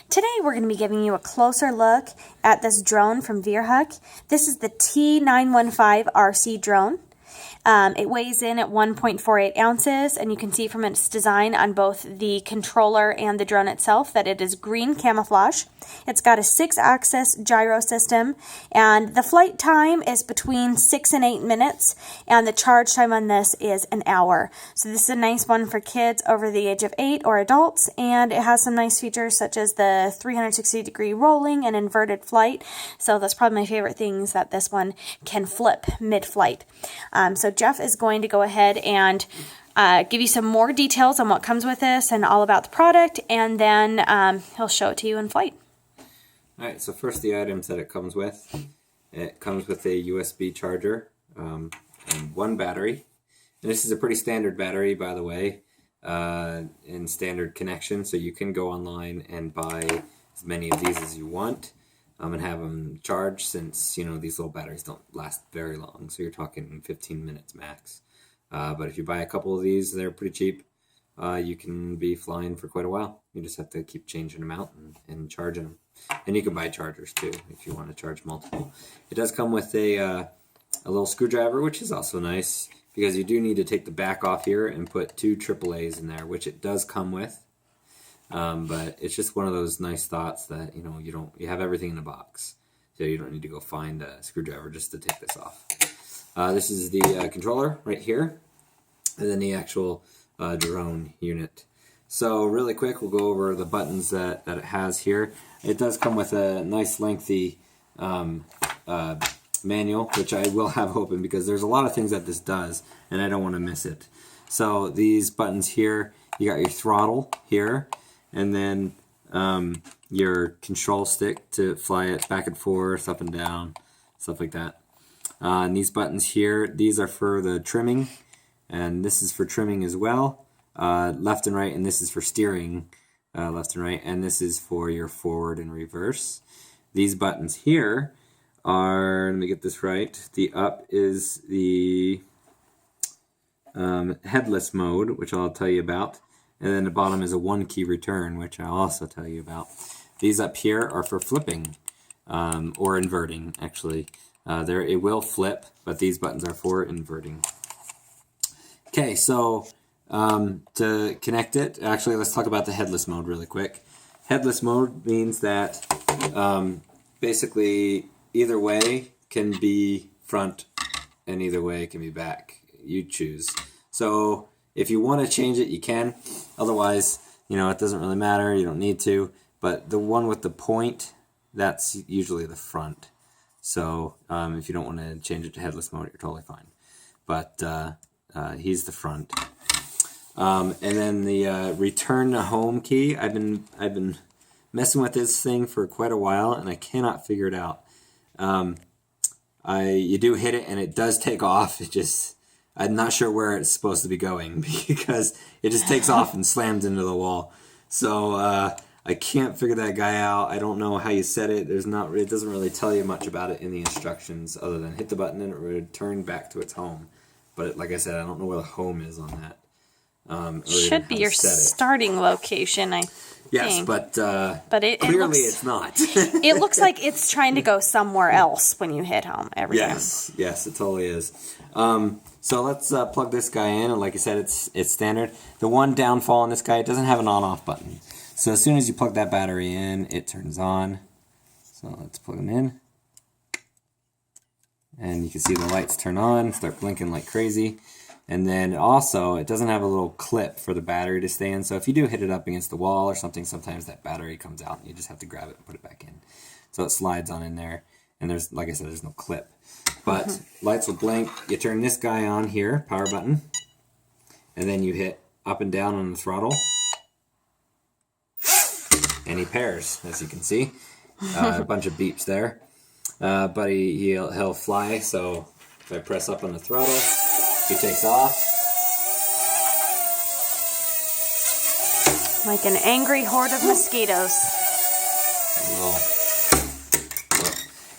Today we're going to be giving you a closer look at this drone from Virhuck. This is the T915 RC drone. It weighs in at 1.48 ounces, and you can see from its design on both the controller and the drone itself that it is green camouflage. It's got a 6-axis gyro system, and the flight time is between 6 and 8 minutes, and the charge time on this is an hour. So this is a nice one for kids over the age of 8 or adults, and it has some nice features such as the 360-degree rolling and inverted flight. So that's probably my favorite things, that this one can flip mid-flight. So Jeff is going to go ahead and give you some more details on what comes with this and all about the product, and then he'll show it to you in flight. Alright, so first the items that it comes with. It comes with a USB charger and one battery. And this is a pretty standard battery, by the way, in standard connection, so you can go online and buy as many of these as you want. And have them charged, since, you know, these little batteries don't last very long, so you're talking 15 minutes max. But if you buy a couple of these, they're pretty cheap. You can be flying for quite a while. You just have to keep changing them out and charging them. And you can buy chargers too if you want to charge multiple. It does come with a little screwdriver, which is also nice, because you do need to take the back off here and put 2 AAAs in there, which it does come with. But it's just one of those nice thoughts that, you know, you have everything in a box, so you don't need to go find a screwdriver just to take this off. This is the controller right here, and then the actual drone unit. So really quick, we'll go over the buttons that it has here. It does come with a nice lengthy manual, which I will have open because there's a lot of things that this does, and I don't want to miss it. So these buttons here, you got your throttle here, and then your control stick to fly it back and forth, up and down, stuff like that. And these buttons here, these are for the trimming, and this is for trimming as well, left and right, and this is for steering left and right, and this is for your forward and reverse. These buttons here are, let me get this right, the up is the headless mode, which I'll tell you about. And then the bottom is a 1-key return, which I'll also tell you about. These up here are for flipping, or inverting, actually. It will flip, but these buttons are for inverting. Okay, so to connect it, actually let's talk about the headless mode really quick. Headless mode means that basically either way can be front and either way can be back. You choose. So if you want to change it, you can. Otherwise, you know, it doesn't really matter. You don't need to. But the one with the point, that's usually the front. So if you don't want to change it to headless mode, you're totally fine. But he's the front. And then the return to home key. I've been messing with this thing for quite a while, and I cannot figure it out. You do hit it, and it does take off. I'm not sure where it's supposed to be going because it just takes off and slams into the wall. So I can't figure that guy out. I don't know how you set it. It doesn't really tell you much about it in the instructions other than hit the button and it would return back to its home. But like I said, I don't know where the home is on that. Should be your starting location, I Yes, think. but clearly it's not. It looks like it's trying to go somewhere else when you hit home every time. Yes, it totally is. So let's plug this guy in, and like I said, it's standard. The one downfall on this guy, it doesn't have an on-off button. So as soon as you plug that battery in, it turns on. So let's plug them in. And you can see the lights turn on, start blinking like crazy. And then also, it doesn't have a little clip for the battery to stay in. So if you do hit it up against the wall or something, sometimes that battery comes out and you just have to grab it and put it back in. So it slides on in there. And there's, like I said, there's no clip. But lights will blink. You turn this guy on here, power button. And then you hit up and down on the throttle. And he pairs, as you can see. A bunch of beeps there. But he'll fly. So if I press up on the throttle, he takes off. Like an angry horde of mosquitoes.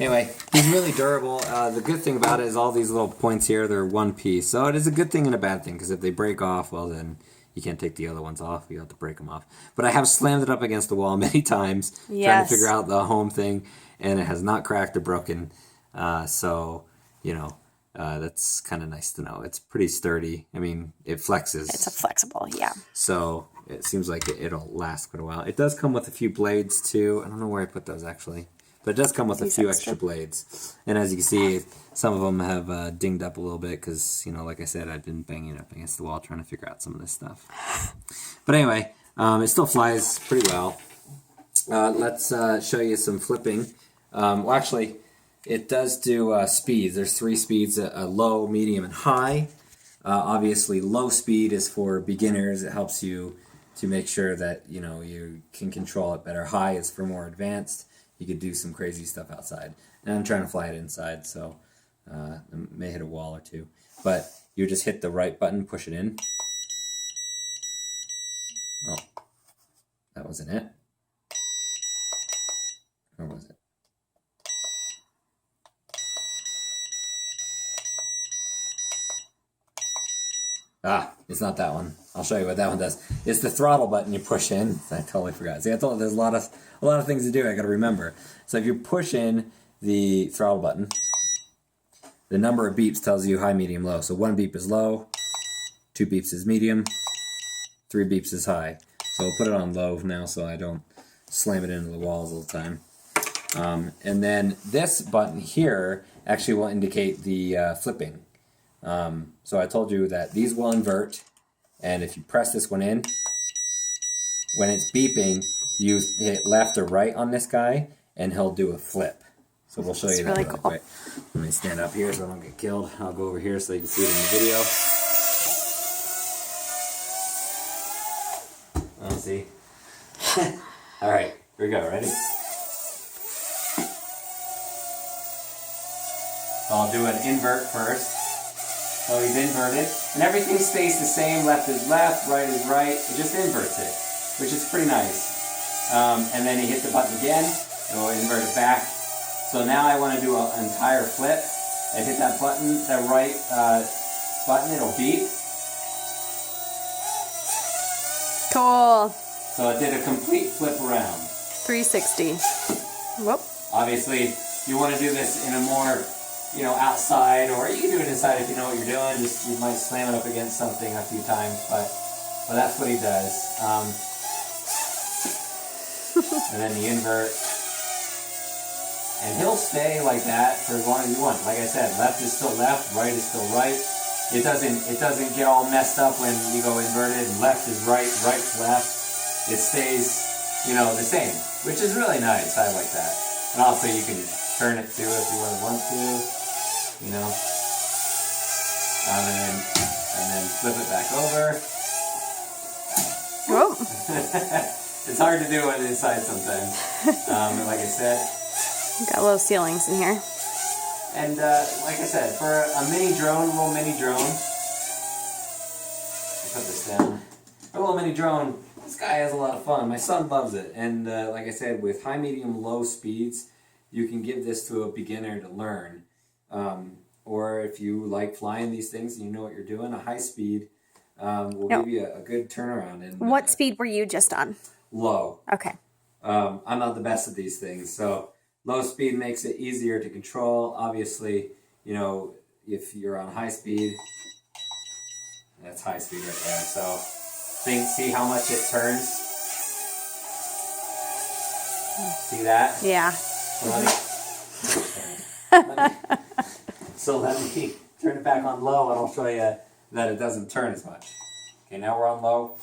Anyway, he's really durable. The good thing about it is all these little points here, they're one piece. So it is a good thing and a bad thing, because if they break off, well then You can't take the other ones off. You have to break them off. But I have slammed it up against the wall many times trying to figure out the home thing, and it has not cracked or broken. So, you know, that's kind of nice to know. It's pretty sturdy. I mean, it flexes. It's a flexible, yeah. So it seems like it'll last quite a while. It does come with a few blades too. I don't know where I put those actually. But it does come with a few extra blades. And as you can see, some of them have dinged up a little bit because, you know, like I said, I've been banging it up against the wall trying to figure out some of this stuff. But anyway, it still flies pretty well. Let's show you some flipping. Well, actually, it does do speeds. There's 3 speeds, low, medium, and high. Obviously, low speed is for beginners. It helps you to make sure that, you know, you can control it better. High is for more advanced. You could do some crazy stuff outside. And I'm trying to fly it inside, so I may hit a wall or two. But you just hit the right button, push it in. Oh, that wasn't it. Or was it? Ah, it's not that one. I'll show you what that one does. It's the throttle button you push in. I totally forgot. See, I told you there's a lot of things to do. I got to remember. So if you push in the throttle button, the number of beeps tells you high, medium, low. So 1 beep is low, 2 beeps is medium, 3 beeps is high. So we'll put it on low now so I don't slam it into the walls all the time. And then this button here actually will indicate the flipping. So I told you that these will invert, and if you press this one in, when it's beeping, you hit left or right on this guy, and he'll do a flip. So we'll show you that really quick. Let me stand up here so I don't get killed. I'll go over here so you can see it in the video. Let's see. All right, here we go. Ready? I'll do an invert first. So he's inverted, and everything stays the same. Left is left, right is right. It just inverts it, which is pretty nice. And then you hit the button again, it will invert it back. So now I want to do an entire flip. I hit that button, that right button, it'll beep. Cool. So it did a complete flip around. 360. Whoop. Obviously, you want to do this in a more, you know, outside, or you can do it inside if you know what you're doing. Just you might slam it up against something a few times, but that's what he does. And then the invert, and he'll stay like that for as long as you want. Like I said, left is still left, right is still right. It doesn't get all messed up when you go inverted. Left is right, right's left. It stays, you know, the same, which is really nice. I like that. And also you can turn it too if you really want to, you know. And then flip it back over. Whoa. It's hard to do it inside sometimes. Like I said. Got little ceilings in here. And like I said, for a mini drone, little mini drone, I'll put this down. For a little mini drone, this guy has a lot of fun. My son loves it. And like I said, with high, medium, low speeds, you can give this to a beginner to learn. Or if you like flying these things and you know what you're doing, a high speed will give you a good turnaround. And what speed were you just on? Low. Okay. I'm not the best at these things, so low speed makes it easier to control. Obviously, you know, if you're on high speed, that's high speed right there. So see how much it turns? See that? Yeah. So let me turn it back on low, and I'll show you that it doesn't turn as much. Okay, now we're on low.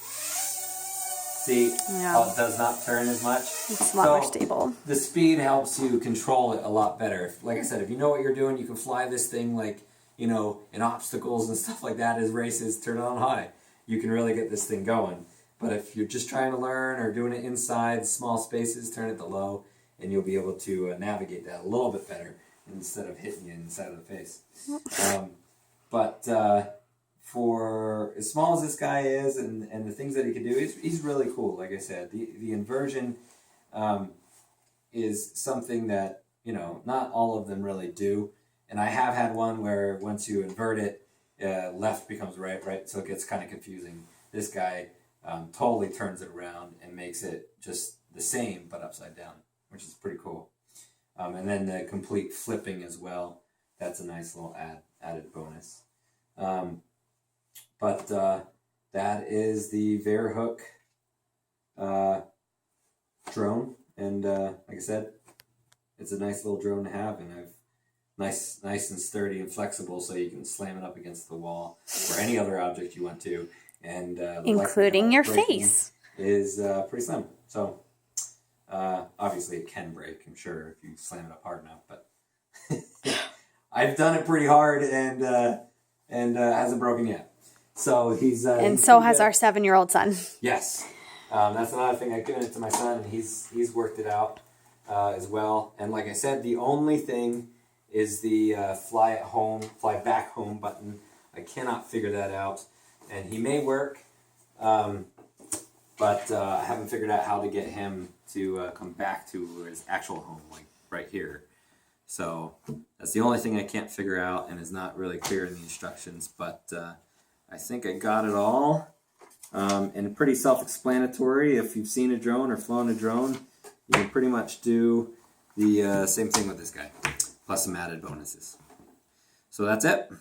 See how it does not turn as much? It's a lot more stable. The speed helps you control it a lot better. Like I said, if you know what you're doing, you can fly this thing like, you know, in obstacles and stuff like that as races, turn it on high. You can really get this thing going. But if you're just trying to learn or doing it inside small spaces, turn it to low, and you'll be able to navigate that a little bit better instead of hitting you inside of the face. For as small as this guy is and the things that he can do, he's really cool. Like I said, the inversion is something that, you know, not all of them really do. And I have had one where once you invert it, left becomes right, so it gets kind of confusing. This guy totally turns it around and makes it just the same but upside down, which is pretty cool. And then the complete flipping as well. That's a nice little added bonus. But that is the Virhuck drone, and like I said, it's a nice little drone to have, and nice and sturdy and flexible, so you can slam it up against the wall or any other object you want to, and including your face is pretty slim. So obviously it can break, I'm sure, if you slam it up hard enough, but I've done it pretty hard and hasn't broken yet. So he's so has our 7-year-old son. Yes. That's another thing. I've given it to my son, and he's worked it out as well. And like I said, the only thing is the fly back home button. I cannot figure that out, and he may work, but I haven't figured out how to get him to come back to his actual home, like right here. So that's the only thing I can't figure out, and is not really clear in the instructions. But I think I got it all. And pretty self-explanatory. If you've seen a drone or flown a drone, you can pretty much do the same thing with this guy, plus some added bonuses. So that's it.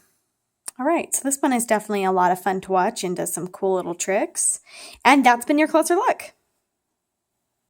All right, so this one is definitely a lot of fun to watch and does some cool little tricks. And that's been your closer look.